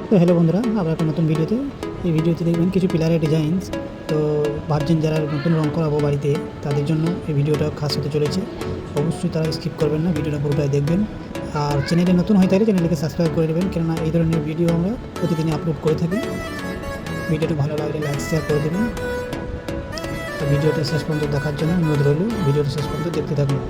তো হ্যালো বন্ধুরা, আবার একটা নতুন ভিডিওতে। এই ভিডিওতে দেখবেন কিছু পিলারের ডিজাইনস। তো ভাবছেন যারা নতুন রং করাবো বাড়িতে, তাদের জন্য এই ভিডিওটা খাস হতে চলেছে। অবশ্যই তারা স্কিপ করবেন না, ভিডিওটা পুরোটাই দেখবেন। আর চ্যানেলে নতুন হয়ে থাকলে চ্যানেলকে সাবস্ক্রাইব করে দেবেন, কেননা এই ধরনের ভিডিও আমরা প্রতিদিনই আপলোড করে থাকি। ভিডিওটা ভালো লাগলে লাইক শেয়ার করে দেবেন। তো ভিডিওটা শেষ পর্যন্ত দেখার জন্য অনুরোধ রইল, ভিডিওটা শেষ পর্যন্ত দেখতে থাকুন।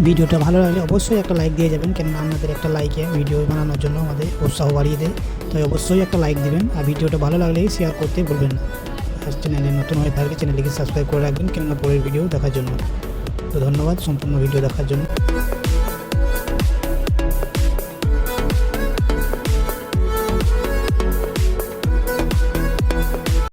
ভিডিওটা ভালো লাগলে অবশ্যই একটা লাইক দিয়ে যাবেন, কেননা আপনাদের একটা লাইকে ভিডিও বানানোর জন্য আমাদের উৎসাহ বাড়িয়ে দেয়। তাই অবশ্যই একটা লাইক দিবেন, আর ভিডিওটা ভালো লাগলেই শেয়ার করতে ভুলবেন না। আর চ্যানেলে নতুন হয়ে থাকলে চ্যানেলটিকে সাবস্ক্রাইব করে রাখবেন, কেননা পরের ভিডিও দেখার জন্য। তো ধন্যবাদ সম্পূর্ণ ভিডিও দেখার জন্য।